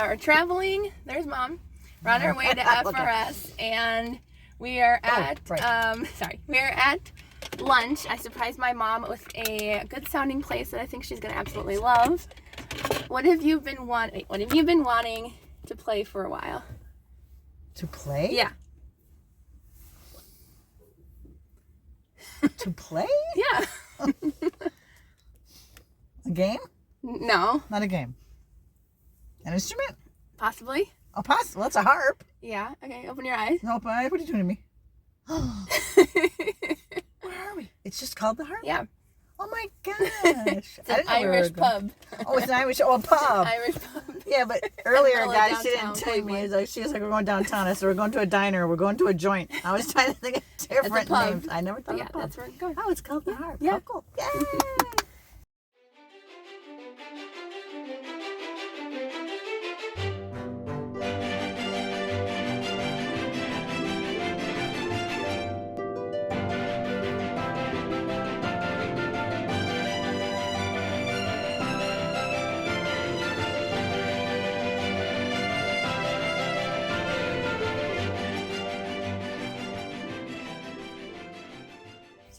are traveling. There's Mom. We're on our way to FRS, and we are at we are at lunch. I surprised my mom with a good sounding place that I think she's gonna absolutely love. What have you been wanting to play for a while? To play? Yeah. To play? Yeah. A game? No. Not a game. An instrument? Possibly. Oh, possible. That's a harp. Yeah. Okay. Open your eyes. No, but what are you doing to me? Where are we? It's just called the harp? Yeah. Oh my gosh. It's an Irish pub. Oh, it's an Irish. Oh, a pub. Irish pub. Yeah, but earlier, Really guys, she didn't downtown tell me. Cleveland. She was like, we're going downtown. I said, we're going to a diner. We're going to a joint. I was trying to think of different pub. names. I never thought Yeah, of pub. that's where we're going. Oh, it's called the harp. Yeah. Oh, cool. Yay!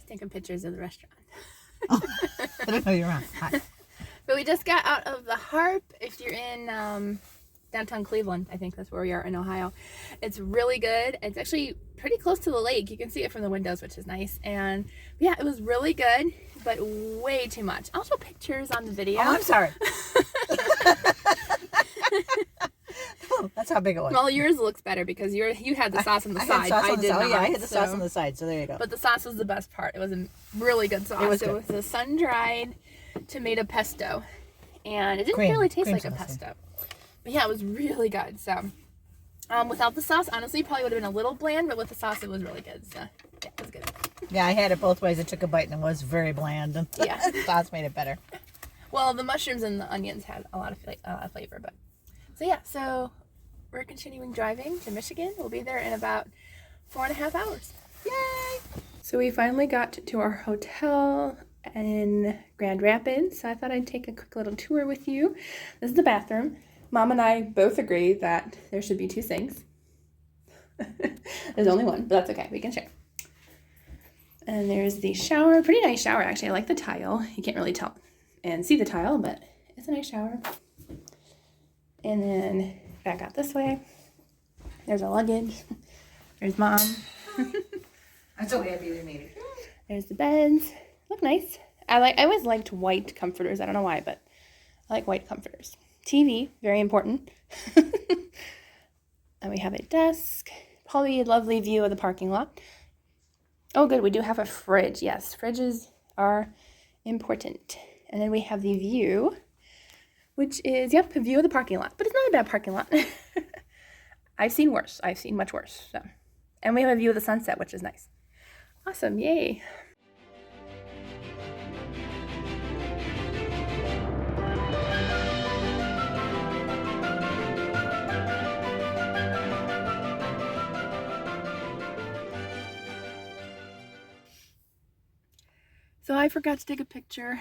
Taking pictures of the restaurant. I don't know you're on. Hi. But we just got out of the Harp. If you're in downtown Cleveland, I think that's where we are in Ohio. It's really good. It's actually pretty close to the lake. You can see it from the windows, which is nice. And yeah, it was really good, but way too much. I'll show pictures on the video. Oh, I'm sorry. Oh, that's how big it was. Well, yours looks better because you had the sauce on the side. I did not. Oh, yeah, I had the so- sauce on the side, so there you go. But the sauce was the best part. It was a really good sauce. It was a sun-dried tomato pesto. And it didn't Cream. really taste Cream like a sauce, pesto. But yeah, it was really good. So without the sauce, honestly, it probably would have been a little bland, but with the sauce, it was really good. So yeah, it was good. Yeah, I had it both ways. I took a bite and it was very bland. And Yeah. the sauce made it better. Well, the mushrooms and the onions had a lot of flavor. But so yeah, so we're continuing driving to Michigan. We'll be there in about 4.5 hours. Yay! So we finally got to our hotel in Grand Rapids. So I thought I'd take a quick little tour with you. This is the bathroom. Mom and I both agree that there should be 2 sinks. There's only one, but that's okay. We can share. And there's the shower. Pretty nice shower, actually. I like the tile. You can't really tell and see the tile, but it's a nice shower. And then back out this way. There's our luggage. There's Mom. I'm so happy we made it. There's the beds. Look nice. I always liked white comforters. I don't know why, but I like white comforters. TV, very important. And we have a desk. Probably a lovely view of the parking lot. Oh, good. We do have a fridge. Yes, fridges are important. And then we have the view, which is, yep, a view of the parking lot. But it's not a bad parking lot. I've seen worse. I've seen much worse. So. And we have a view of the sunset, which is nice. Awesome. Yay. So I forgot to take a picture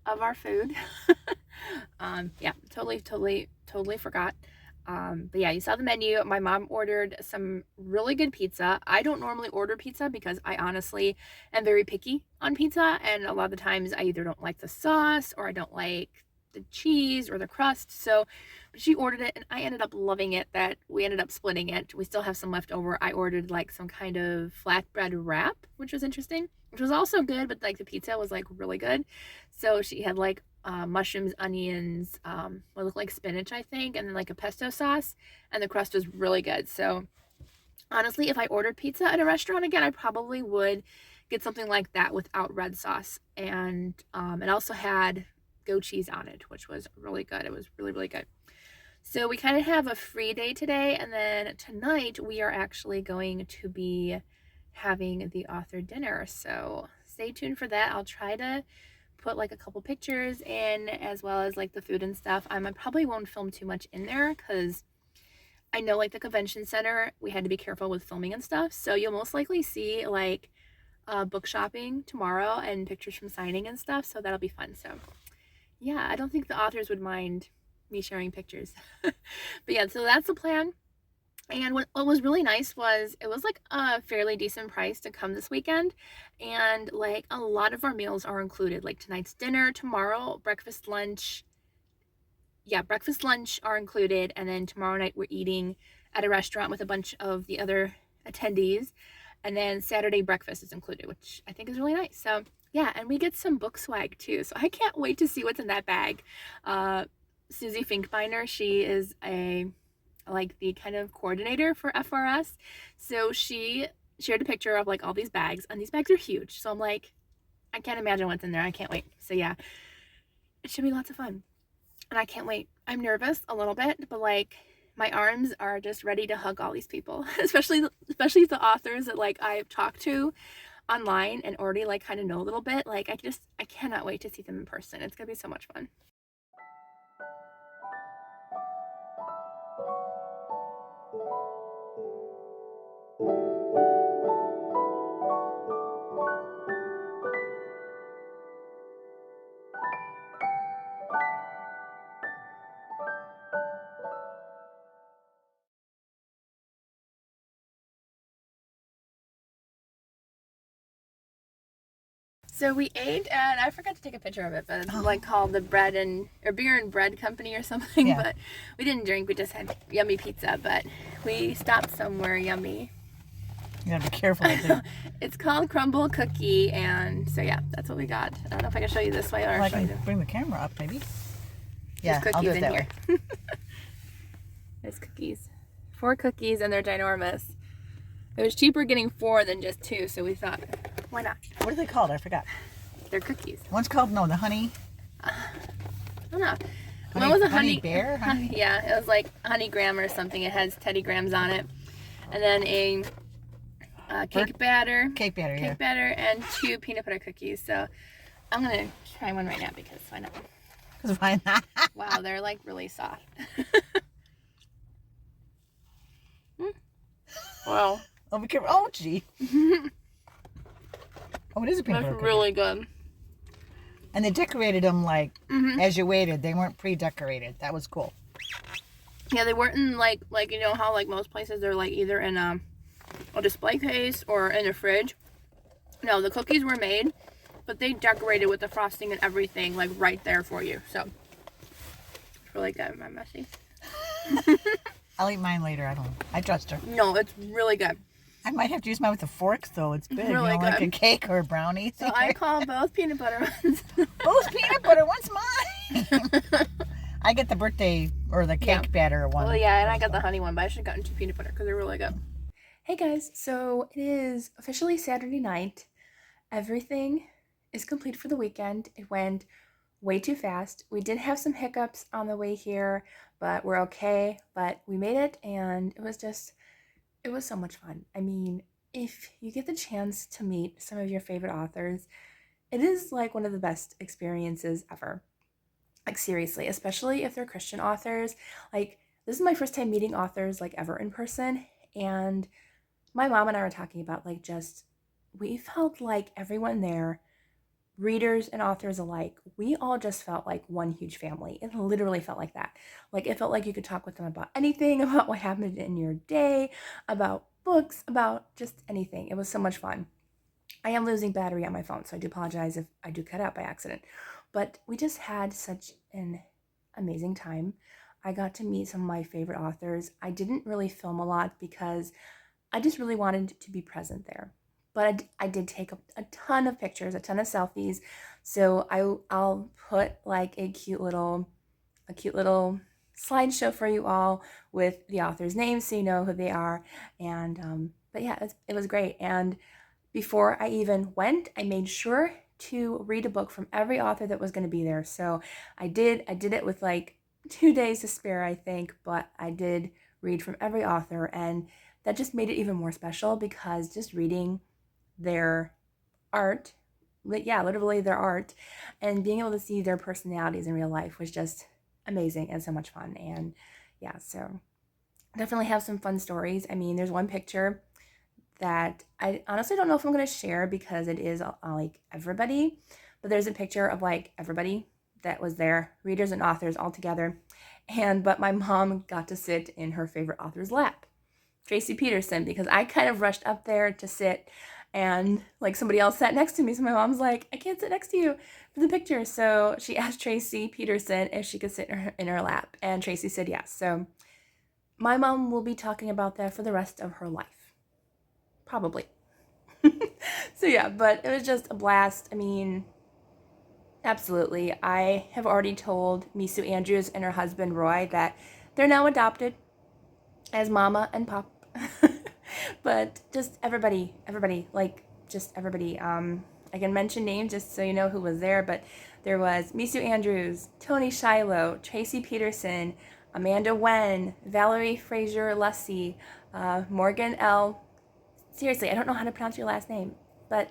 of our food. Yeah, totally forgot. But yeah, you saw the menu. My mom ordered some really good pizza. I don't normally order pizza because I honestly am very picky on pizza. And a lot of the times I either don't like the sauce or I don't like the cheese or the crust. So but she ordered it and I ended up loving it that we ended up splitting it. We still have some left over. I ordered like some kind of flatbread wrap, which was interesting, which was also good, but like the pizza was like really good. So she had like mushrooms, onions, what looked like spinach, I think, and then like a pesto sauce, and the crust was really good. So honestly, if I ordered pizza at a restaurant again, I probably would get something like that without red sauce. And it also had goat cheese on it, which was really good. It was really, really good. So we kind of have a free day today, and then tonight we are actually going to be having the author dinner. So stay tuned for that. I'll try to put like a couple pictures in as well as like the food and stuff. I probably won't film too much in there because I know like the convention center, we had to be careful with filming and stuff. So you'll most likely see like book shopping tomorrow and pictures from signing and stuff. So that'll be fun. So yeah, I don't think the authors would mind me sharing pictures. But yeah, so that's the plan. And what was really nice was it was like a fairly decent price to come this weekend. And like a lot of our meals are included, like tonight's dinner, tomorrow, breakfast, lunch. Yeah, breakfast, lunch are included. And then tomorrow night we're eating at a restaurant with a bunch of the other attendees. And then Saturday breakfast is included, which I think is really nice. So yeah, and we get some book swag too. So I can't wait to see what's in that bag. Susie Finkbeiner, she is like the kind of coordinator for FRS. So she shared a picture of like all these bags, and these bags are huge. So I'm like, I can't imagine what's in there. I can't wait. So yeah, it should be lots of fun. And I can't wait. I'm nervous a little bit, but like my arms are just ready to hug all these people, especially the authors that like I've talked to online and already like kind of know a little bit. Like I cannot wait to see them in person. It's gonna be so much fun. So we ate, and I forgot to take a picture of it, but it's like called the Beer and Bread Company or something. Yeah. But we didn't drink. We just had yummy pizza. But we stopped somewhere yummy. You gotta be careful. It's called Crumble Cookie, and so yeah, that's what we got. I don't know if I can show you this way or I can bring the camera up, maybe. Yeah, I'll do it that way. There's cookies. 4 cookies, and they're ginormous. It was cheaper getting 4 than just 2, so we thought, why not? What are they called? I forgot. They're cookies. One's called, the honey. I don't know. One was a honey bear? Honey? Yeah, it was like honey graham or something. It has Teddy Grahams on it. And then a cake batter. Cake batter, yeah. Cake batter and 2 peanut butter cookies. So I'm going to try one right now because why not? Because why not? Wow, they're like really soft. Wow. Oh, be careful. Oh, gee. Oh, it is a peanut butter cookie. That's really good. And they decorated them like as you waited. They weren't pre-decorated. That was cool. Yeah, they weren't in like you know how like most places they're like either in a display case or in a fridge. No, the cookies were made, but they decorated with the frosting and everything like right there for you. So it's really good. Am I messy? I'll eat mine later. I don't know. I trust her. No, it's really good. I might have to use mine with a fork, though. It's big. Really good. Like a cake or a brownie. So I call both peanut butter ones. Both peanut butter. One's mine. I get the birthday or the cake batter one. Well, yeah, and I got the honey one, but I should have gotten 2 peanut butter because they're really good. Hey guys, so it is officially Saturday night. Everything is complete for the weekend. It went way too fast. We did have some hiccups on the way here, but we're okay. But we made it, and it was so much fun. I mean, if you get the chance to meet some of your favorite authors, it is like one of the best experiences ever. Like seriously, especially if they're Christian authors. Like this is my first time meeting authors like ever in person, and my mom and I were talking about like just we felt like everyone there, readers and authors alike, we all just felt like one huge family. It literally felt like that. Like it felt like you could talk with them about anything, about what happened in your day, about books, about just anything. It was so much fun. I am losing battery on my phone, so I do apologize if I do cut out by accident. But we just had such an amazing time. I got to meet some of my favorite authors. I didn't really film a lot because I just really wanted to be present there. But I did take a ton of pictures, a ton of selfies. So I'll put like a cute little slideshow for you all with the author's names so you know who they are. And but yeah, it was great. And before I even went, I made sure to read a book from every author that was going to be there. So I did it with like 2 days to spare, I think, but I did read from every author, and that just made it even more special because just reading their art, literally their art, and being able to see their personalities in real life was just amazing and so much fun. And yeah, so definitely have some fun stories. I mean, there's one picture that I honestly don't know if I'm going to share because it is like everybody, but there's a picture of like everybody that was there, readers and authors all together. But my mom got to sit in her favorite author's lap, Tracy Peterson, because I kind of rushed up there to sit, and like somebody else sat next to me. So my mom's like, I can't sit next to you for the picture. So she asked Tracy Peterson if she could sit in her lap, and Tracy said yes. So my mom will be talking about that for the rest of her life, probably. So yeah, but it was just a blast. I mean, absolutely. I have already told Misu Andrews and her husband Roy that they're now adopted as Mama and Pop. But just everybody, like just everybody. I can mention names just so you know who was there, but there was Misu Andrews, Tony Shiloh, Tracy Peterson, Amanda Wen, Valerie Fraser Lussey, Morgan L. Seriously, I don't know how to pronounce your last name, but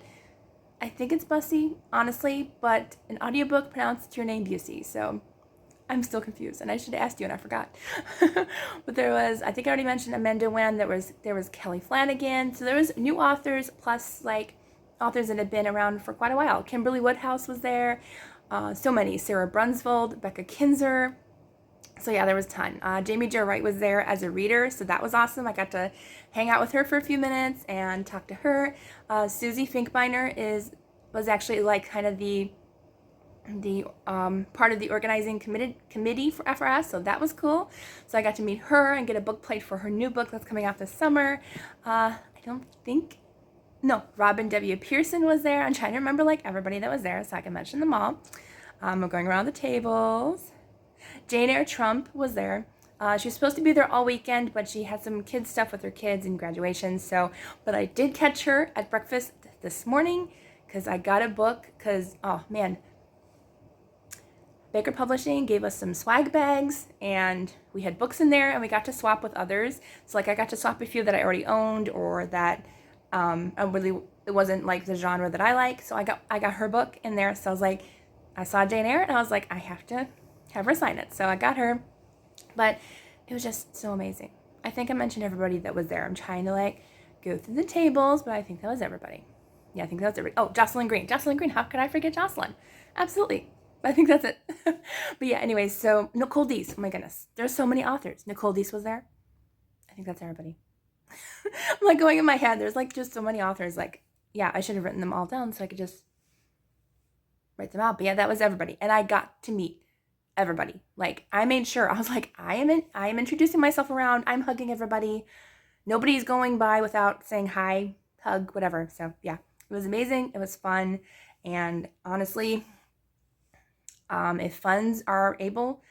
I think it's Bussy, honestly, but an audiobook pronounced your name Busey, so I'm still confused, and I should have asked you, and I forgot. But there was, I think I already mentioned Amanda Wen, there was Kelly Flanagan, so there was new authors, plus, like, authors that had been around for quite a while. Kimberly Woodhouse was there, so many, Sarah Brunsvold, Becca Kinzer, so yeah, there was a ton. Jamie Jo Wright was there as a reader, so that was awesome. I got to hang out with her for a few minutes and talk to her. Susie Finkbeiner was actually like kind of the part of the organizing committee for FRS, so that was cool. So I got to meet her and get a book plate for her new book that's coming out this summer. Robin W. Pearson was there. I'm trying to remember like everybody that was there so I can mention them all. I'm going around the tables. Jane Eyre Trump was there. She was supposed to be there all weekend, but she had some kids stuff with her kids and graduation. But I did catch her at breakfast this morning because I got a book. Oh man, Baker Publishing gave us some swag bags, and we had books in there, and we got to swap with others. So like I got to swap a few that I already owned, or that it wasn't like the genre that I like. So I got her book in there. So I was like, I saw Jane Eyre, and I was like, I have to have her sign it. So I got her, but it was just so amazing. I think I mentioned everybody that was there. I'm trying to like go through the tables, but I think that was everybody. Yeah, I think that was everybody. Oh, Jocelyn Green. How could I forget Jocelyn? Absolutely. I think that's it. But yeah, anyways, so Nicole Deese. Oh my goodness. There's so many authors. Nicole Deese was there. I think that's everybody. I'm like going in my head. There's like just so many authors. Like, yeah, I should have written them all down so I could just write them out. But yeah, that was everybody. And I got to meet everybody. Like I made sure, I was like, I am introducing myself around. I'm hugging everybody. Nobody's going by without saying hi, hug, whatever. So yeah, it was amazing. It was fun. And honestly, if funds are able,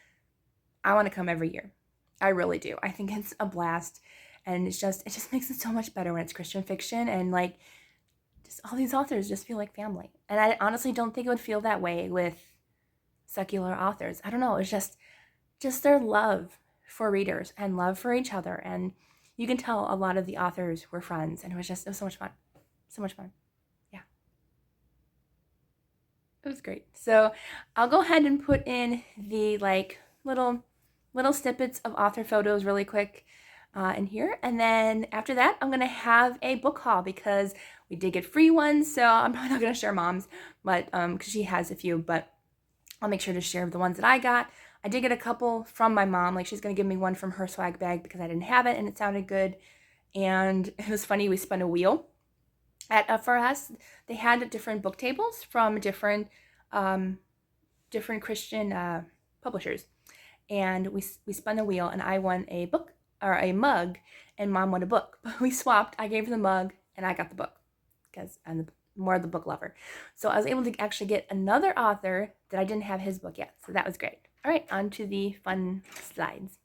I want to come every year. I really do. I think it's a blast. And it just makes it so much better when it's Christian fiction, and like just all these authors just feel like family. And I honestly don't think it would feel that way with secular authors. I don't know. It's just their love for readers and love for each other. And you can tell a lot of the authors were friends, and it was so much fun. So much fun. Yeah. It was great. So I'll go ahead and put in the like little snippets of author photos really quick in here. And then after that, I'm going to have a book haul because we did get free ones. So I'm probably not going to share Mom's, but because she has a few, but I'll make sure to share the ones that I got. I did get a couple from my mom. Like she's going to give me one from her swag bag because I didn't have it and it sounded good. And it was funny. We spun a wheel at FRS. They had different book tables from different Christian publishers. And we spun a wheel and I won a book or a mug and Mom won a book. But we swapped. I gave her the mug and I got the book because I'm more of the book lover. So I was able to actually get another author that I didn't have his book yet. So that was great. All right, on to the fun slides.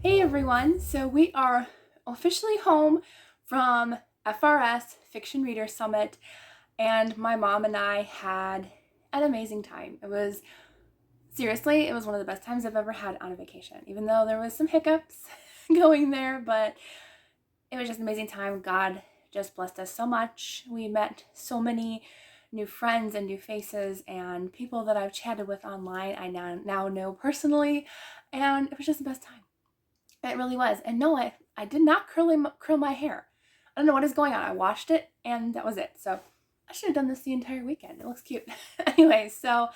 Hey everyone, so we are officially home from FRS Fiction Reader Summit, and my mom and I had an amazing time. It was one of the best times I've ever had on a vacation, even though there was some hiccups going there, but it was just an amazing time. God just blessed us so much. We met so many new friends and new faces and people that I've chatted with online I now know personally, and it was just the best time. It really was. And no, I did not curl my hair. I don't know what is going on. I washed it and that was it. So I should have done this the entire weekend. It looks cute. Anyway, so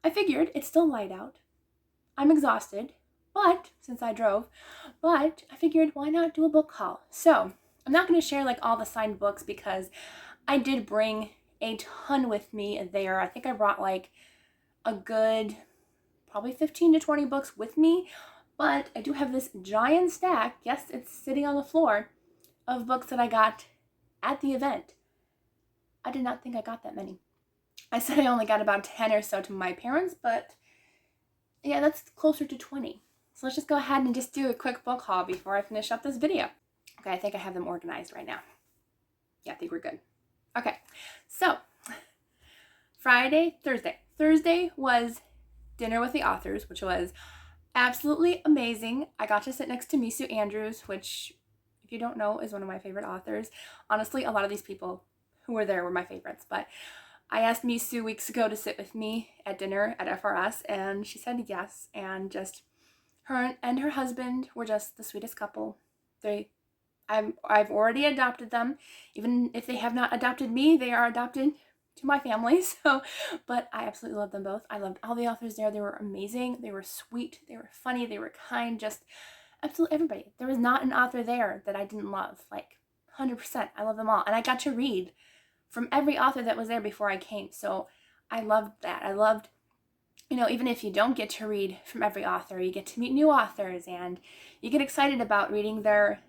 I figured it's still light out. I'm exhausted, but since I drove, but I figured why not do a book haul? So I'm not going to share like all the signed books because I did bring a ton with me there. I think I brought like a good probably 15 to 20 books with me. But I do have this giant stack, yes, it's sitting on the floor, of books that I got at the event. I did not think I got that many. I said I only got about 10 or so to my parents, but yeah, that's closer to 20. So let's just go ahead and just do a quick book haul before I finish up this video. Okay, I think I have them organized right now. Yeah, I think we're good. Okay, so Thursday. Thursday was dinner with the authors, which was absolutely amazing. I got to sit next to Misu Andrews, which, if you don't know, is one of my favorite authors. Honestly, a lot of these people who were there were my favorites, but I asked Misu weeks ago to sit with me at dinner at FRS, and she said yes, and just her and her husband were just the sweetest couple. I've already adopted them. Even if they have not adopted me, they are adopted to my family. But I absolutely love them both. I loved all the authors there. They were amazing. They were sweet. They were funny. They were kind. Just absolutely everybody. There was not an author there that I didn't love. Like 100%. I love them all. And I got to read from every author that was there before I came. So I loved that. I loved, even if you don't get to read from every author, you get to meet new authors and you get excited about reading their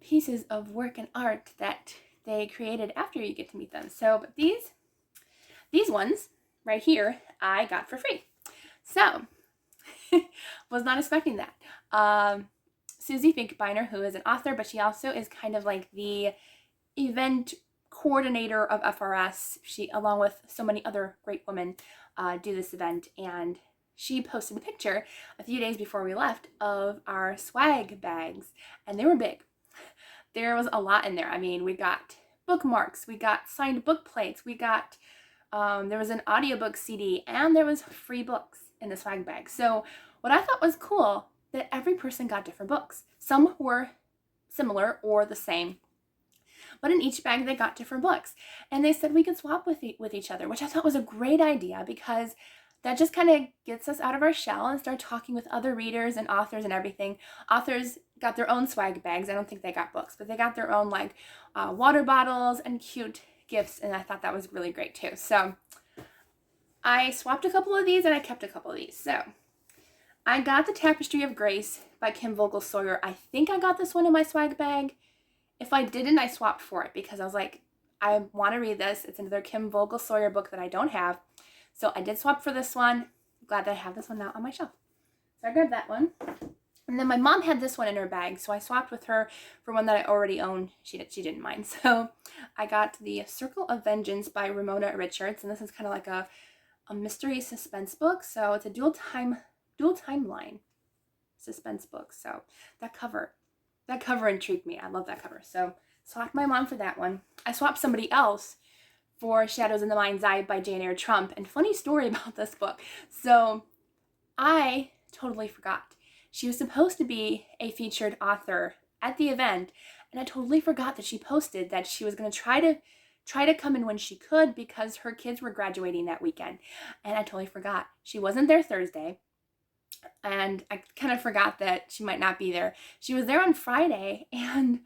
pieces of work and art that they created after you get to meet them. So, but these ones right here, I got for free. So, was not expecting that. Susie Finkbeiner, who is an author, but she also is kind of like the event coordinator of FRS. She, along with so many other great women, do this event, and she posted a picture a few days before we left of our swag bags, and they were big. There was a lot in there. I mean, we got bookmarks, we got signed book plates, we got, there was an audiobook CD, and there was free books in the swag bag. So what I thought was cool, that every person got different books. Some were similar or the same, but in each bag they got different books. And they said we could swap with each other, which I thought was a great idea because that just kind of gets us out of our shell and start talking with other readers and authors and everything. Authors got their own swag bags. I don't think they got books, but they got their own like water bottles and cute gifts, and I thought that was really great too. So I swapped a couple of these and I kept a couple of these. So I got The Tapestry of Grace by Kim Vogel Sawyer. I think I got this one in my swag bag. If I didn't, I swapped for it because I was like, I want to read this. It's another Kim Vogel Sawyer book that I don't have. So I did swap for this one. I'm glad that I have this one now on my shelf. So I grabbed that one. And then my mom had this one in her bag, so I swapped with her for one that I already owned. She didn't mind. So I got The Circle of Vengeance by Ramona Richards, and this is kind of like a mystery suspense book. So it's a dual timeline suspense book. So that cover intrigued me. I love that cover. So swapped my mom for that one. I swapped somebody else for Shadows in the Mind's Eye by Jane Eyre Trump. And funny story about this book. So I totally forgot. She was supposed to be a featured author at the event, and I totally forgot that she posted that she was going to try to come in when she could because her kids were graduating that weekend. And I totally forgot. She wasn't there Thursday, and I kind of forgot that she might not be there. She was there on Friday, and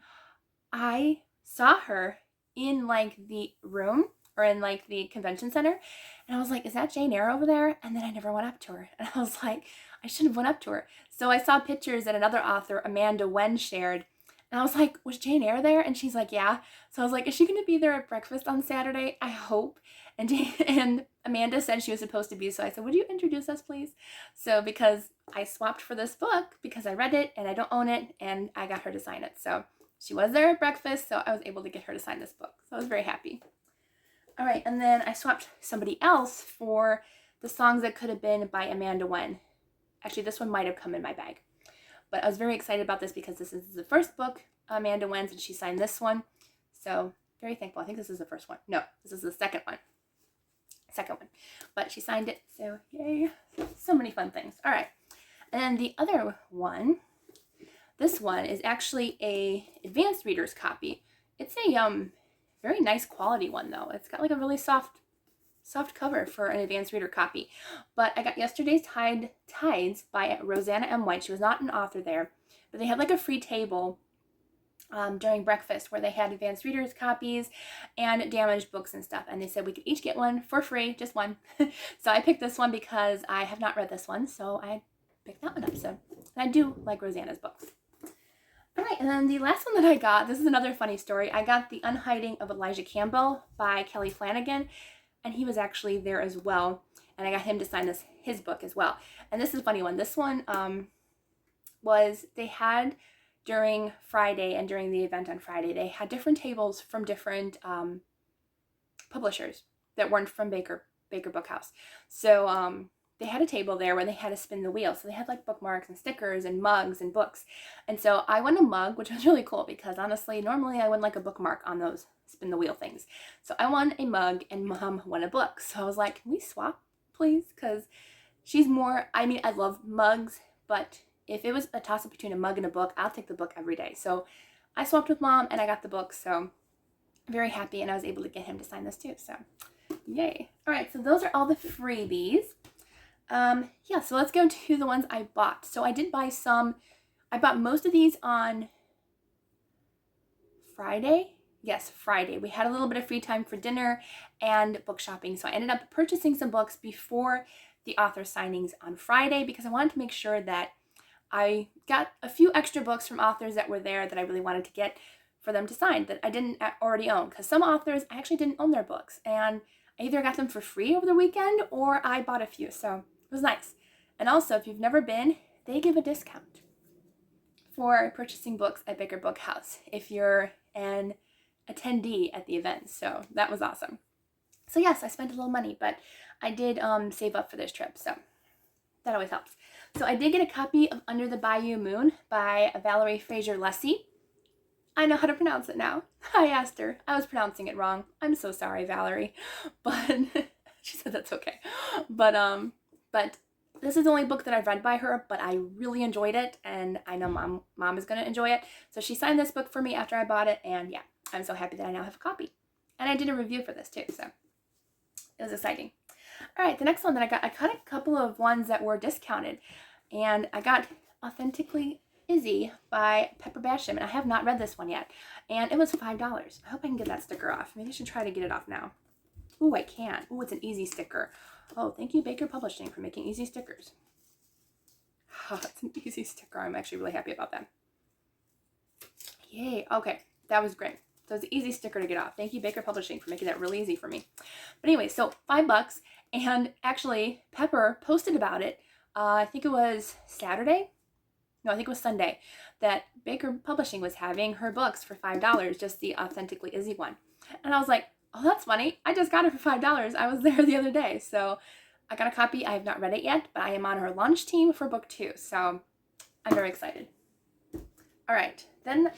I saw her in like the room or in like the convention center, and I was like, is that Jane Eyre over there? And then I never went up to her, and I was like, I should have went up to her. So I saw pictures that another author, Amanda Wen, shared, and I was like, was Jane Eyre there? And she's like, yeah. So I was like, is she going to be there at breakfast on Saturday? I hope. And Amanda said she was supposed to be, so I said, would you introduce us, please? So because I swapped for this book because I read it and I don't own it, and I got her to sign it. So she was there at breakfast, so I was able to get her to sign this book. So I was very happy. All right, and then I swapped somebody else for the Songs That Could Have Been by Amanda Wen. Actually, this one might have come in my bag. But I was very excited about this because this is the first book Amanda Wen's, and she signed this one. So very thankful. I think this is the first one. No, this is the second one. But she signed it, so yay. So many fun things. All right. And then the other one, this one is actually a advanced reader's copy. It's a very nice quality one, though. It's got like a really soft cover for an advanced reader copy. But I got Yesterday's Tides by Rosanna M. White. She was not an author there, but they had like a free table during breakfast where they had advanced readers copies and damaged books and stuff, and they said we could each get one for free, just one. So I picked this one because I have not read this one, so I picked that one up. So, and I do like Rosanna's books. All right, and then the last one that I got, this is another funny story. I got The Unhiding of Elijah Campbell by Kelly Flanagan, and he was actually there as well, and I got him to sign his book as well. And this is a funny one. This one was, they had during Friday and during the event on Friday, they had different tables from different publishers that weren't from Baker Bookhouse. So they had a table there where they had to spin the wheel. So they had like bookmarks and stickers and mugs and books. And so I won a mug, which was really cool because honestly, normally I win like a bookmark on those spin the wheel things. So I won a mug and Mom won a book. So I was like, can we swap, please? Because she's more, I mean, I love mugs, but if it was a toss-up between a mug and a book, I'll take the book every day. So I swapped with Mom and I got the book. So I'm very happy, and I was able to get him to sign this too. So yay. All right, so those are all the freebies. Yeah, so let's go to the ones I bought. So I did buy some. I bought most of these on Friday. Yes, Friday. We had a little bit of free time for dinner and book shopping. So I ended up purchasing some books before the author signings on Friday because I wanted to make sure that I got a few extra books from authors that were there that I really wanted to get for them to sign that I didn't already own. Because some authors, I actually didn't own their books. And I either got them for free over the weekend or I bought a few. So it was nice. And also, if you've never been, they give a discount for purchasing books at Baker Bookhouse if you're an attendee at the event. So that was awesome. So yes, I spent a little money, but I did save up for this trip. So that always helps. So I did get a copy of Under the Bayou Moon by Valerie Fraser-Lessey. I know how to pronounce it now. I asked her. I was pronouncing it wrong. I'm so sorry, Valerie. But she said that's okay. But this is the only book that I've read by her, but I really enjoyed it, and I know Mom is going to enjoy it. So she signed this book for me after I bought it, and yeah, I'm so happy that I now have a copy. And I did a review for this too, so it was exciting. All right, the next one that I got a couple of ones that were discounted, and I got Authentically Izzy by Paperbacks, and I have not read this one yet, and it was $5. I hope I can get that sticker off. Maybe I should try to get it off now. Ooh, I can't. Ooh, it's an easy sticker. Oh, thank you, Baker Publishing, for making easy stickers. Oh, it's an easy sticker. I'm actually really happy about that. Yay. Okay, that was great. So it's an easy sticker to get off. Thank you, Baker Publishing, for making that really easy for me. But anyway, so $5, and actually, Pepper posted about it. I think it was Saturday. No, I think it was Sunday, that Baker Publishing was having her books for $5, just the Authentically Izzy one. And I was like, oh, that's funny. I just got it for $5. I was there the other day. So I got a copy. I have not read it yet, but I am on her launch team for book 2. So I'm very excited. All right. Then,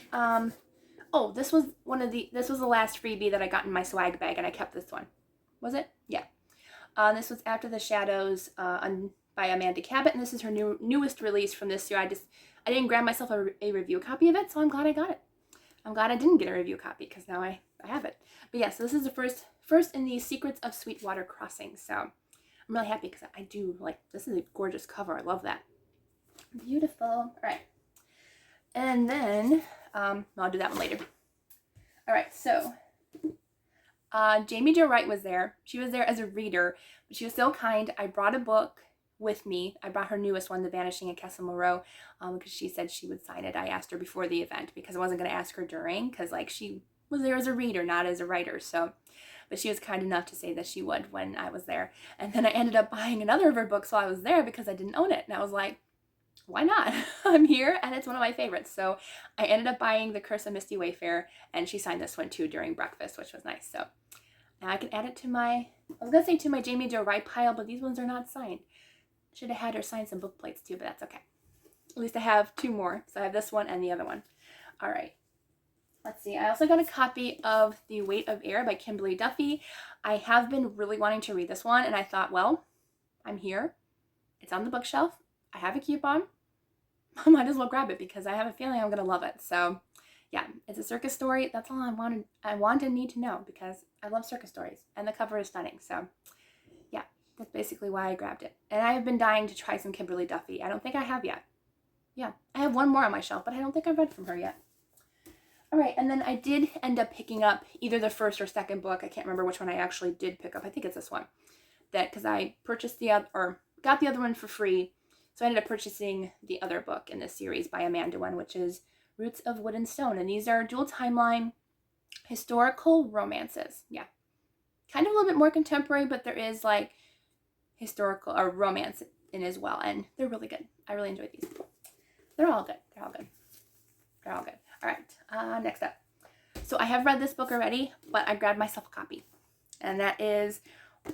oh, this was the last freebie that I got in my swag bag, and I kept this one. Was it? Yeah. This was After the Shadows by Amanda Cabot, and this is her newest release from this year. I didn't grab myself a review copy of it, so I'm glad I got it. I'm glad I didn't get a review copy because now I have it. But yeah, so this is the first in the Secrets of Sweetwater Crossing. So I'm really happy because I do like, this is a gorgeous cover. I love that. Beautiful. All right. And then, I'll do that one later. All right, so Jamie Jo Wright was there. She was there as a reader, but she was so kind. I brought a book with me. I brought her newest one, The Vanishing at Castle Moreau, because she said she would sign it. I asked her before the event because I wasn't going to ask her during, because like she was there as a reader, not as a writer. So, but she was kind enough to say that she would when I was there. And then I ended up buying another of her books while I was there because I didn't own it. And I was like, why not? I'm here and it's one of my favorites. So I ended up buying The Curse of Misty Wayfarer, and she signed this one too during breakfast, which was nice. So now I can add it to my, I was going to say to my Jamie Jo Wright pile, but these ones are not signed. Should have had her sign some book plates too, but that's okay. At least I have two more. So I have this one and the other one. All right. Let's see. I also got a copy of The Weight of Air by Kimberly Duffy. I have been really wanting to read this one, and I thought, well, I'm here. It's on the bookshelf. I have a coupon. I might as well grab it because I have a feeling I'm going to love it. So yeah, it's a circus story. That's all I want and need to know because I love circus stories and the cover is stunning. So yeah, that's basically why I grabbed it. And I have been dying to try some Kimberly Duffy. I don't think I have yet. Yeah, I have one more on my shelf, but I don't think I've read from her yet. All right, and then I did end up picking up either the first or second book. I can't remember which one I actually did pick up. I think it's this one. That because I purchased the other, or got the other one for free. So I ended up purchasing the other book in this series by Amanda Wen, which is Roots of Wood and Stone. And these are dual timeline historical romances. Yeah. Kind of a little bit more contemporary, but there is like historical or romance in as well. And they're really good. I really enjoyed these. They're all good. They're all good. They're all good. All right. Next up. So I have read this book already, but I grabbed myself a copy. And that is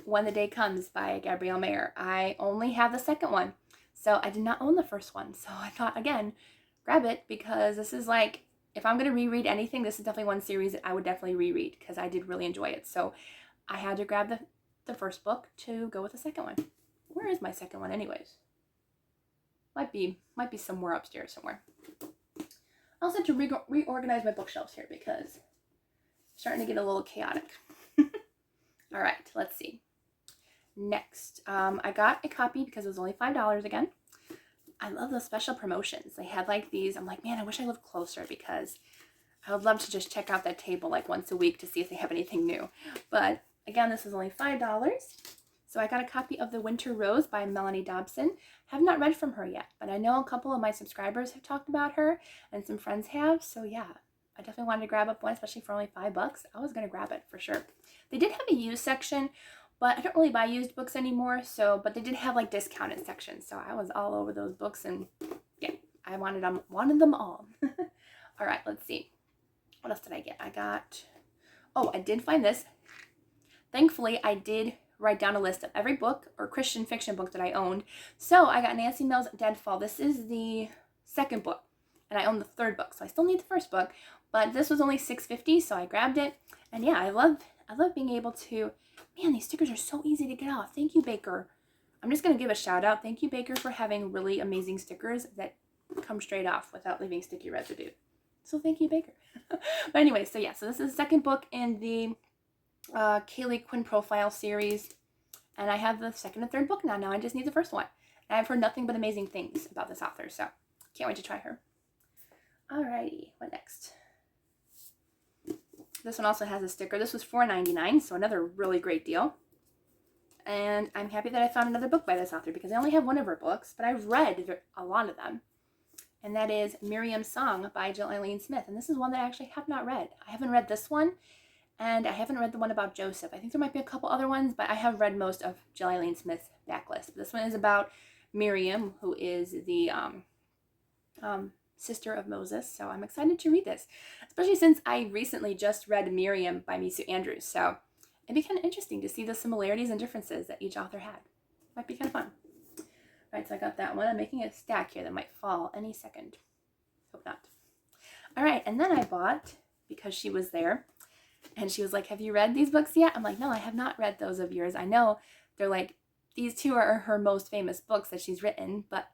When the Day Comes by Gabrielle Mayer. I only have the second one. So I did not own the first one. So I thought, again, grab it because this is like, if I'm going to reread anything, this is definitely one series that I would definitely reread because I did really enjoy it. So I had to grab the first book to go with the second one. Where is my second one anyways? Might be somewhere upstairs somewhere. I also had to reorganize my bookshelves here because it's starting to get a little chaotic. All right, let's see. Next, I got a copy because it was only $5 again. I love those special promotions. They had like these. I'm like, man, I wish I lived closer because I would love to just check out that table like once a week to see if they have anything new. But again, this is only $5. So I got a copy of The Winter Rose by Melanie Dobson. Have not read from her yet, but I know a couple of my subscribers have talked about her and some friends have. So yeah, I definitely wanted to grab up one, especially for only $5. I was going to grab it for sure. They did have a used section, but I don't really buy used books anymore. But they did have like discounted sections. So I was all over those books and yeah, I wanted them all. All right, let's see. What else did I get? I did find this. Thankfully, I did write down a list of every book or Christian fiction book that I owned. So I got Nancy Mills' Deadfall. This is the second book, and I own the third book, so I still need the first book. But this was only $6.50, so I grabbed it. And yeah, I love being able to. Man, these stickers are so easy to get off. Thank you, Baker. I'm just gonna give a shout out. Thank you, Baker, for having really amazing stickers that come straight off without leaving sticky residue. So thank you, Baker. But anyway, so yeah, so this is the second book in the Kaylee Quinn Profile series, and I have the second and third book now. Now I just need the first one. And I've heard nothing but amazing things about this author, so can't wait to try her. Alrighty, what next? This one also has a sticker. This was $4.99, so another really great deal. And I'm happy that I found another book by this author because I only have one of her books, but I've read a lot of them. And that is Miriam's Song by Jill Eileen Smith. And this is one that I actually have not read. I haven't read this one. And I haven't read the one about Joseph. I think there might be a couple other ones, but I have read most of Jill Eileen Smith's backlist. This one is about Miriam, who is the sister of Moses. So I'm excited to read this, especially since I recently just read Miriam by Misu Andrews. So it'd be kind of interesting to see the similarities and differences that each author had. Might be kind of fun. All right, so I got that one. I'm making a stack here that might fall any second. Hope not. All right, and then I bought, because she was there, and she was like, have you read these books yet? I'm like, no, I have not read those of yours. I know they're like, these two are her most famous books that she's written, but,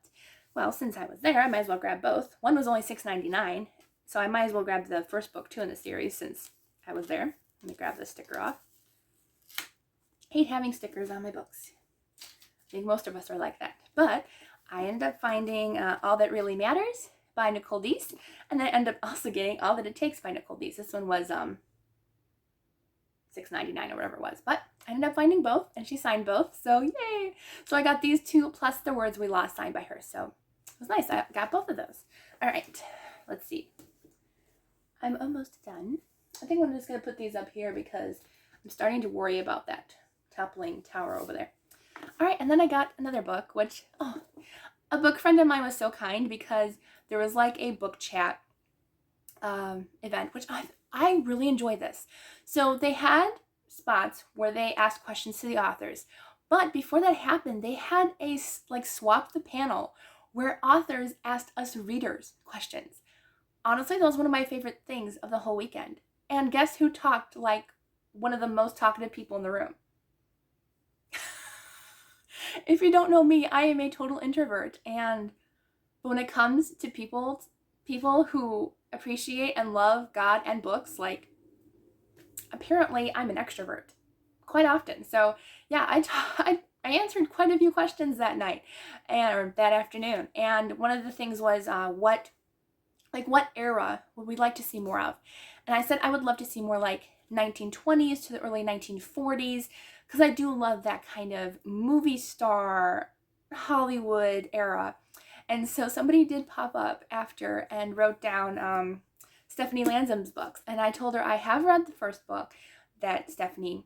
well, since I was there, I might as well grab both. One was only $6.99, so I might as well grab the first book, too, in the series since I was there. Let me grab the sticker off. Hate having stickers on my books. I think most of us are like that. But I ended up finding All That Really Matters by Nicole Deese, and then I ended up also getting All That It Takes by Nicole Deese. This one was $6.99 or whatever it was, but I ended up finding both, and she signed both, so yay! So I got these two plus The Words We Lost signed by her, so it was nice. I got both of those. All right, let's see. I'm almost done. I think I'm just going to put these up here because I'm starting to worry about that toppling tower over there. All right, and then I got another book, which, a book friend of mine was so kind because there was like a book chat event, which I really enjoyed this. So they had spots where they asked questions to the authors, but before that happened, they had a swap the panel where authors asked us readers questions. Honestly, that was one of my favorite things of the whole weekend. And guess who talked like one of the most talkative people in the room? If you don't know me, I am a total introvert, and when it comes to people who appreciate and love God and books, like, apparently I'm an extrovert quite often. So yeah, I answered quite a few questions that night or that afternoon, and one of the things was what era would we like to see more of? And I said I would love to see more like 1920s to the early 1940s, because I do love that kind of movie star Hollywood era. And so somebody did pop up after and wrote down Stephanie Lansom's books. And I told her I have read the first book that Stephanie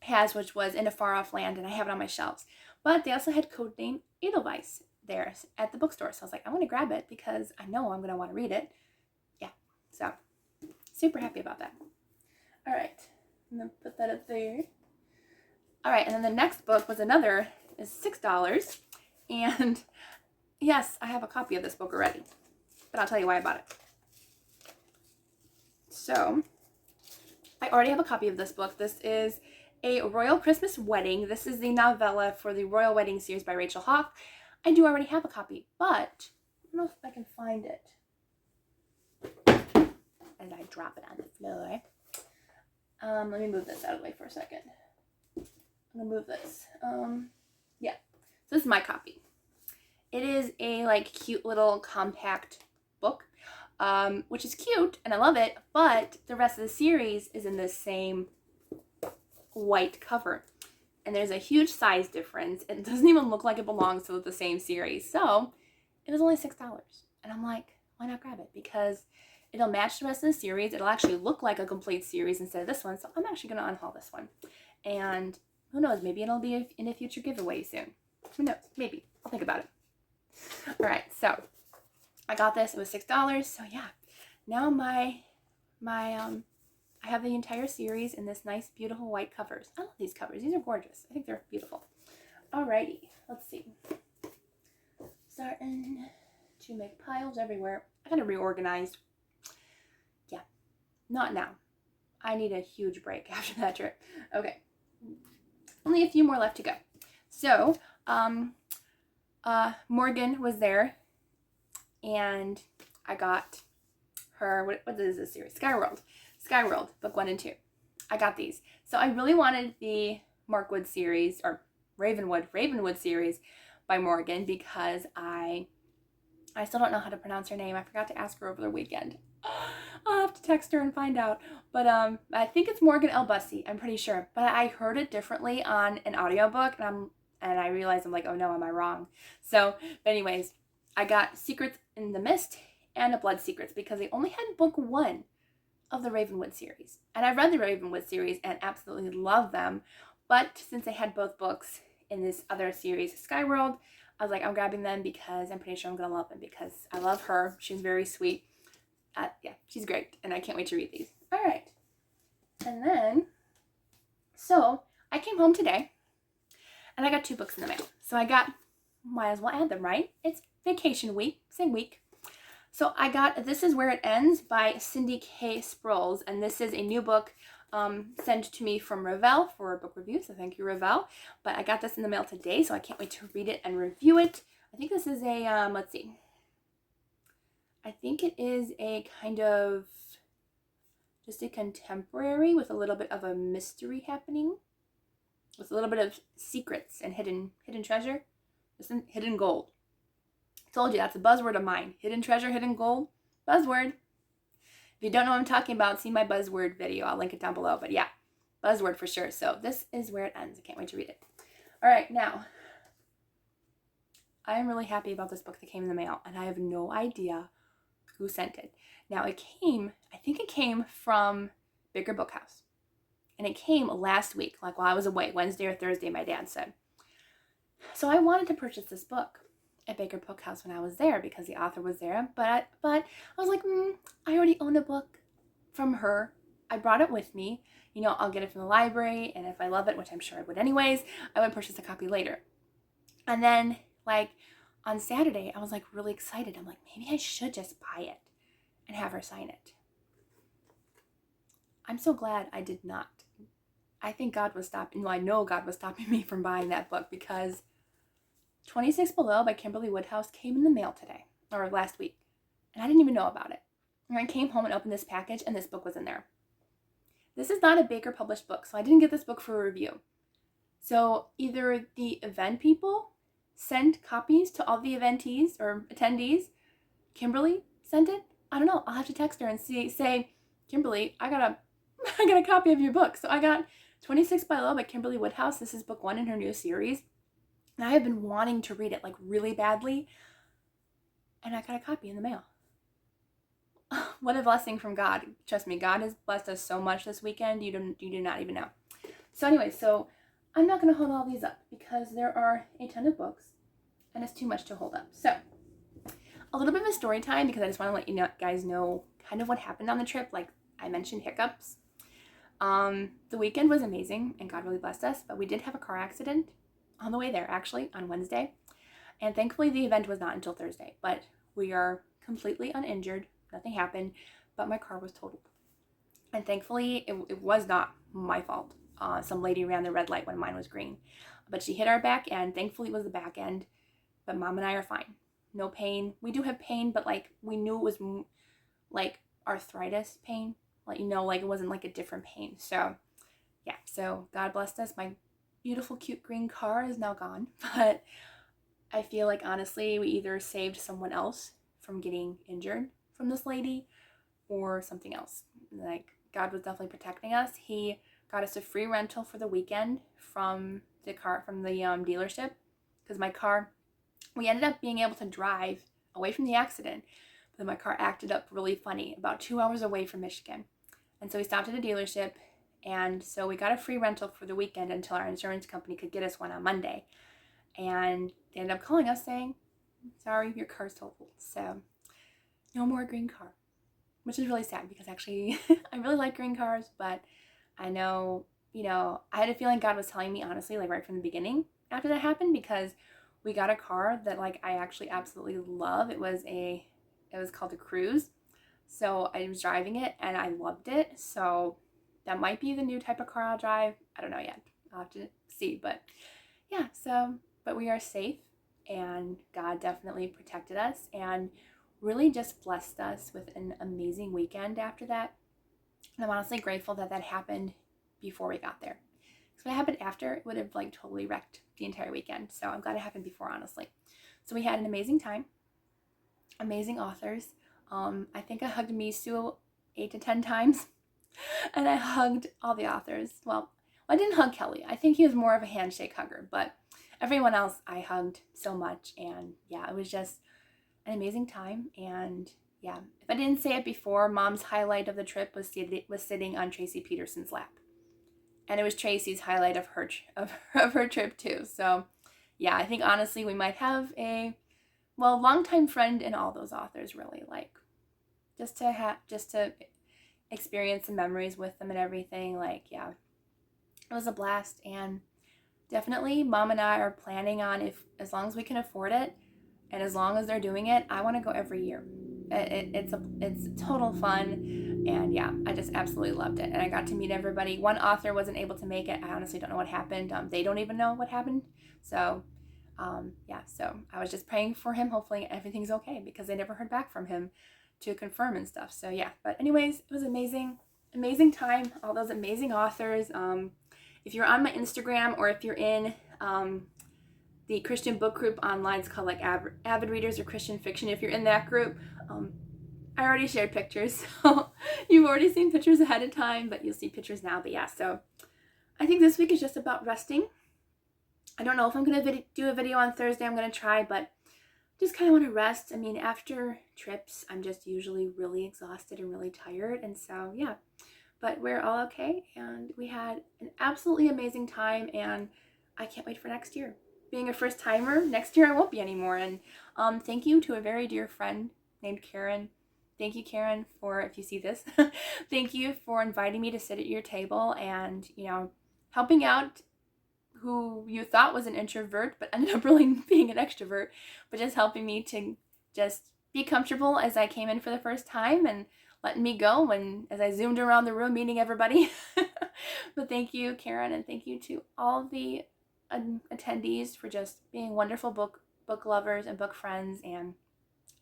has, which was In a Far Off Land, and I have it on my shelves. But they also had Codename Edelweiss there at the bookstore. So I was like, I want to grab it because I know I'm going to want to read it. Yeah, so super happy about that. All right, I'm going to put that up there. All right, and then the next book was is $6. And yes, I have a copy of this book already, but I'll tell you why I bought it. So I already have a copy of this book. This is A Royal Christmas Wedding. This is the novella for the Royal Wedding series by Rachel Hawk. I do already have a copy, but I don't know if I can find it. And I drop it on the floor. Let me move this out of the way for a second. I'm gonna move this. Yeah. So this is my copy. It is a cute little compact book, which is cute and I love it, but the rest of the series is in this same white cover. And there's a huge size difference. It doesn't even look like it belongs to the same series. So it was only $6. And I'm like, why not grab it? Because it'll match the rest of the series. It'll actually look like a complete series instead of this one. So I'm actually going to unhaul this one. And who knows, maybe it'll be in a future giveaway soon. Who knows? Maybe. I'll think about it. All right, so I got this. It was $6. So yeah, now I have the entire series in this nice, beautiful white covers. I love these covers. These are gorgeous. I think they're beautiful. Alrighty, let's see. Starting to make piles everywhere. I gotta reorganize. Yeah, not now. I need a huge break after that trip. Okay, only a few more left to go. So, Morgan was there, and I got her, what is this series? Skyworld, book 1 and 2. I got these. So I really wanted the Markwood series, or Ravenwood series by Morgan, because I still don't know how to pronounce her name. I forgot to ask her over the weekend. I'll have to text her and find out. But I think it's Morgan L. Bussey, I'm pretty sure. But I heard it differently on an audiobook, and I realized I'm like, oh no, am I wrong? So, but anyways, I got Secrets in the Mist and A Blood Secrets because they only had book 1 of the Ravenwood series. And I read the Ravenwood series and absolutely love them. But since they had both books in this other series, Skyworld, I was like, I'm grabbing them because I'm pretty sure I'm going to love them because I love her. She's very sweet. Yeah, she's great. And I can't wait to read these. All right. And then, so I came home today and I got 2 books in the mail. So might as well add them, right? It's vacation week, same week. So I got This Is Where It Ends by Cindy K. Sproul's, and this is a new book sent to me from Revell for a book review, so thank you, Revell. But I got this in the mail today, so I can't wait to read it and review it. I think this is a, let's see. I think it is a kind of just a contemporary with a little bit of a mystery happening, with a little bit of secrets and hidden treasure, hidden gold. Told you, that's a buzzword of mine. Hidden treasure, hidden gold. Buzzword. If you don't know what I'm talking about, see my buzzword video. I'll link it down below. But yeah, buzzword for sure. So This Is Where It Ends. I can't wait to read it. All right, now, I am really happy about this book that came in the mail, and I have no idea who sent it. Now, I think it came from Bigger Book House. And it came last week, like while I was away, Wednesday or Thursday, my dad said. So I wanted to purchase this book at Baker Book House when I was there because the author was there. But I was like, I already own a book from her. I brought it with me. You know, I'll get it from the library, and if I love it, which I'm sure I would anyways, I would purchase a copy later. And then, like, on Saturday, I was, like, really excited. I'm like, maybe I should just buy it and have her sign it. I'm so glad I did not. I think God was stopping, well, I know God was stopping me from buying that book because 26 Below by Kimberly Woodhouse came in the mail today, or last week, and I didn't even know about it. And I came home and opened this package, and this book was in there. This is not a Baker published book, so I didn't get this book for a review. So either the event people sent copies to all the eventees or attendees. Kimberly sent it. I don't know. I'll have to text her and say, Kimberly, I got a copy of your book. So I got 26 Below by Kimberly Woodhouse. This is book 1 in her new series. And I have been wanting to read it like really badly. And I got a copy in the mail. What a blessing from God. Trust me, God has blessed us so much this weekend. You do not even know. So anyway, I'm not going to hold all these up because there are a ton of books and it's too much to hold up. So a little bit of a story time because I just want to let you guys know kind of what happened on the trip. Like I mentioned, hiccups. The weekend was amazing and God really blessed us, but we did have a car accident on the way there, actually, on Wednesday. And thankfully the event was not until Thursday, but we are completely uninjured. Nothing happened, but my car was totaled. And thankfully it was not my fault. Some lady ran the red light when mine was green, but she hit our back end. Thankfully it was the back end, but Mom and I are fine. No pain. We do have pain, but like we knew it was like arthritis pain. Like, like it wasn't like a different pain. So yeah, so God blessed us. My beautiful, cute green car is now gone, but I feel like honestly, we either saved someone else from getting injured from this lady or something else. Like God was definitely protecting us. He got us a free rental for the weekend from the dealership because my car, we ended up being able to drive away from the accident, but my car acted up really funny about 2 hours away from Michigan. And so we stopped at a dealership, and so we got a free rental for the weekend until our insurance company could get us one on Monday. And they ended up calling us saying, sorry, your car's totaled. So no more green car, which is really sad because actually I really like green cars, but I know, I had a feeling God was telling me honestly, like right from the beginning after that happened, because we got a car that like I actually absolutely love. It was called a Cruise. So I was driving it and I loved it. So that might be the new type of car I'll drive. I don't know yet. I'll have to see, but yeah, but we are safe and God definitely protected us and really just blessed us with an amazing weekend after that. And I'm honestly grateful that happened before we got there. Because if it happened after, it would have like totally wrecked the entire weekend. So I'm glad it happened before, honestly. So we had an amazing time. Amazing authors. I think I hugged Misu 8 to 10 times. And I hugged all the authors. Well, I didn't hug Kelly. I think he was more of a handshake hugger. But everyone else I hugged so much. And yeah, it was just an amazing time. And yeah, if I didn't say it before, Mom's highlight of the trip was sitting on Tracy Peterson's lap. And it was Tracy's highlight of her trip too. So yeah, I think honestly we might have a longtime friend in all those authors, really, like just to experience some memories with them and everything. Like, yeah, it was a blast. And definitely Mom and I are planning on, as long as we can afford it and as long as they're doing it, I want to go every year. It's total fun, and yeah, I just absolutely loved it. And I got to meet everybody. One author wasn't able to make it. I honestly don't know what happened. They don't even know what happened. So yeah, so I was just praying for him. Hopefully everything's okay, because I never heard back from him to confirm and stuff. So yeah, but anyways, it was amazing time. All those amazing authors. If you're on my Instagram, or if you're in the Christian book group online, it's called like Avid Readers or Christian Fiction. If you're in that group, I already shared pictures, so you've already seen pictures ahead of time, but you'll see pictures now. But yeah, so I think this week is just about resting. I don't know if I'm going to do a video on Thursday. I'm going to try, but just kind of want to rest. I mean, after trips, I'm just usually really exhausted and really tired. And so, yeah, but we're all okay, and we had an absolutely amazing time, and I can't wait for next year. Being a first timer, next year I won't be anymore. And thank you to a very dear friend named Karen. Thank you, Karen, for, if you see this, thank you for inviting me to sit at your table and, helping out who you thought was an introvert but ended up really being an extrovert, but just helping me to just be comfortable as I came in for the first time and letting me go and as I zoomed around the room meeting everybody. But thank you, Karen, and thank you to all the attendees for just being wonderful book lovers and book friends. And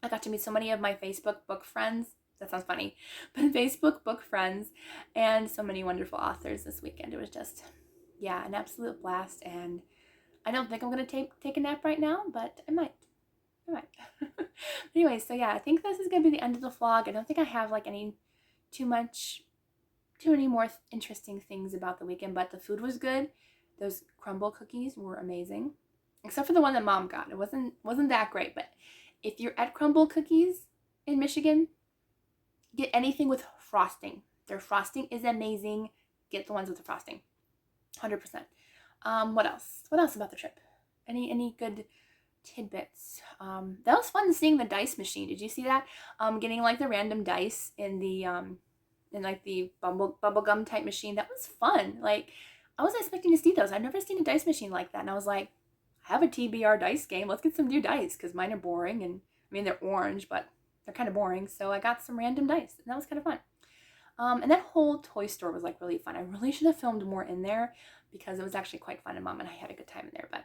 I got to meet so many of my Facebook book friends. That sounds funny, but Facebook book friends and so many wonderful authors this weekend. It was just, yeah, an absolute blast. And I don't think I'm going to take a nap right now, but I might. Anyway, so yeah, I think this is going to be the end of the vlog. I don't think I have like too many more interesting things about the weekend, but the food was good. Those crumble cookies were amazing, except for the one that Mom got. It wasn't that great, but if you're at Crumble Cookies in Michigan, get anything with frosting. Their frosting is amazing. Get the ones with the frosting. 100%. What else? What else about the trip? Any good tidbits? That was fun seeing the dice machine. Did you see that? Getting like the random dice in the like the bubblegum type machine. That was fun. Like, I wasn't expecting to see those. I've never seen a dice machine like that. And I was like, I have a TBR dice game. Let's get some new dice because mine are boring. And I mean, they're orange, but they're kind of boring. So I got some random dice, and that was kind of fun. And that whole toy store was like really fun. I really should have filmed more in there because it was actually quite fun, and Mom and I had a good time in there. But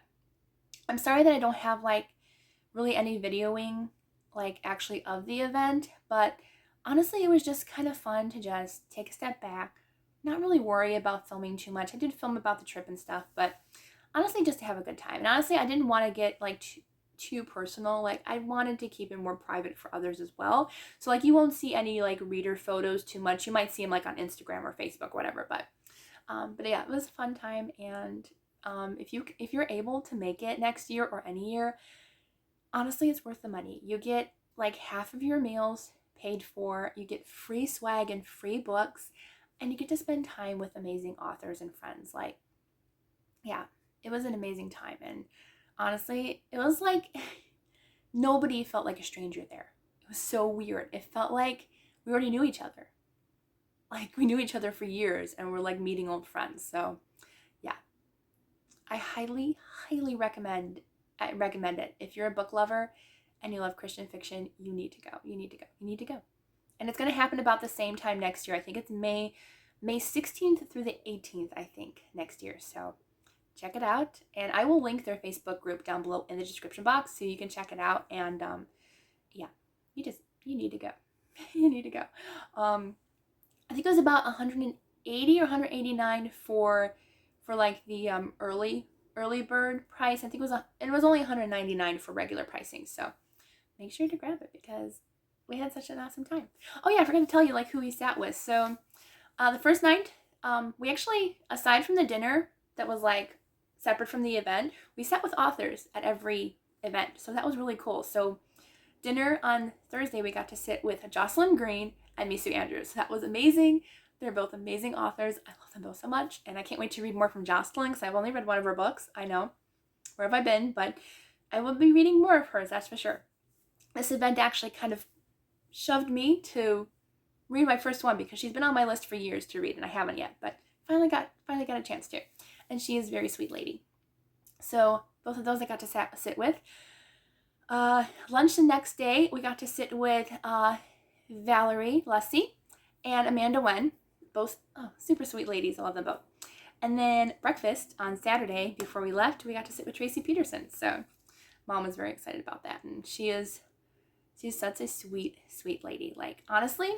I'm sorry that I don't have like really any videoing like actually of the event, but honestly it was just kind of fun to just take a step back, not really worry about filming too much. I did film about the trip and stuff, but honestly just to have a good time. And honestly I didn't want to get like too personal. Like, I wanted to keep it more private for others as well. So like, you won't see any like reader photos too much. You might see them like on Instagram or Facebook or whatever. But yeah, it was a fun time. And if you're able to make it next year or any year, honestly, it's worth the money. You get like half of your meals paid for. You get free swag and free books, and you get to spend time with amazing authors and friends. Like, yeah, it was an amazing time. And honestly, it was like nobody felt like a stranger there. It was so weird. It felt like we already knew each other. Like, we knew each other for years and we're like meeting old friends. So yeah, I highly recommend it. If you're a book lover and you love Christian fiction, you need to go. You need to go. And it's going to happen about the same time next year. I think it's May 16th through the 18th, I think, next year. So check it out. And I will link their Facebook group down below in the description box so you can check it out. And yeah, you need to go. You need to go. I think it was about 180 or 189 for like the early bird price. I think it was only 199 for regular pricing. So make sure to grab it because we had such an awesome time. Oh yeah, I forgot to tell you like who we sat with. So the first night, we actually, aside from the dinner that was like separate from the event, we sat with authors at every event. So that was really cool. So dinner on Thursday, we got to sit with Jocelyn Green and Misu Andrews. That was amazing. They're both amazing authors. I love them both so much. And I can't wait to read more from Jocelyn because I've only read one of her books. I know. Where have I been? But I will be reading more of hers, that's for sure. This event actually kind of shoved me to read my first one because she's been on my list for years to read and I haven't yet. But finally got a chance to. And she is a very sweet lady. So both of those I got to sit with. Lunch the next day, we got to sit with Valerie Lussey and Amanda Wen. Both super sweet ladies. I love them both. And then breakfast on Saturday, before we left, we got to sit with Tracy Peterson. So Mom was very excited about that. And she's such a sweet lady. Like, honestly,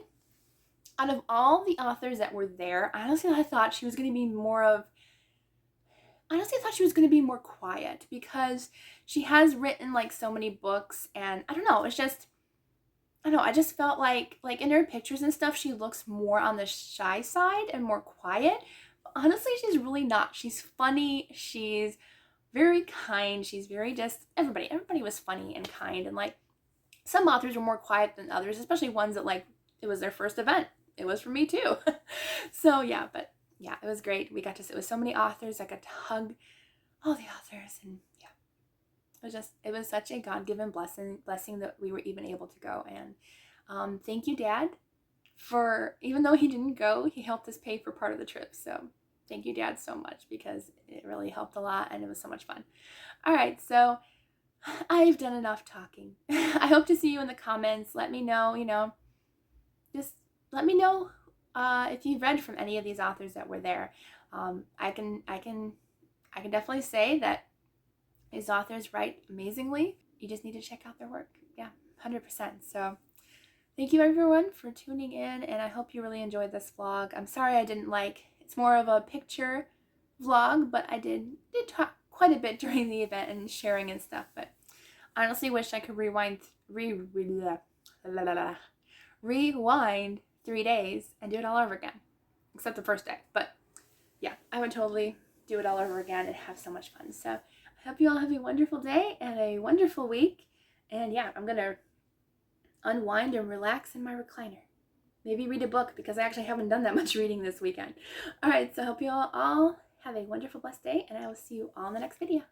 out of all the authors that were there, I thought she was going to be more quiet because she has written like so many books, and I don't know, I just felt like in her pictures and stuff, she looks more on the shy side and more quiet. But honestly, she's really not. She's funny. She's very kind. She's very just, everybody was funny and kind. And like, some authors were more quiet than others, especially ones that like, it was their first event it was for me too. So yeah, but yeah, it was great. We got to sit with so many authors. I got to hug all the authors, and yeah, it was such a God-given blessing that we were even able to go. And thank you, Dad, for, even though he didn't go, he helped us pay for part of the trip. So thank you, Dad, so much, because it really helped a lot and it was so much fun. All right, so I've done enough talking. I hope to see you in the comments. Let me know, just let me know if you've read from any of these authors that were there. I can definitely say that these authors write amazingly. You just need to check out their work. Yeah, 100%. So thank you everyone for tuning in, and I hope you really enjoyed this vlog. I'm sorry I didn't it's more of a picture vlog, but I did talk quite a bit during the event and sharing and stuff. But I honestly wish I could rewind 3 days and do it all over again, except the first day. But yeah, I would totally do it all over again and have so much fun. So I hope you all have a wonderful day and a wonderful week. And yeah, I'm gonna unwind and relax in my recliner. Maybe read a book, because I actually haven't done that much reading this weekend. All right, so I hope you all have a wonderful, blessed day, and I will see you all in the next video.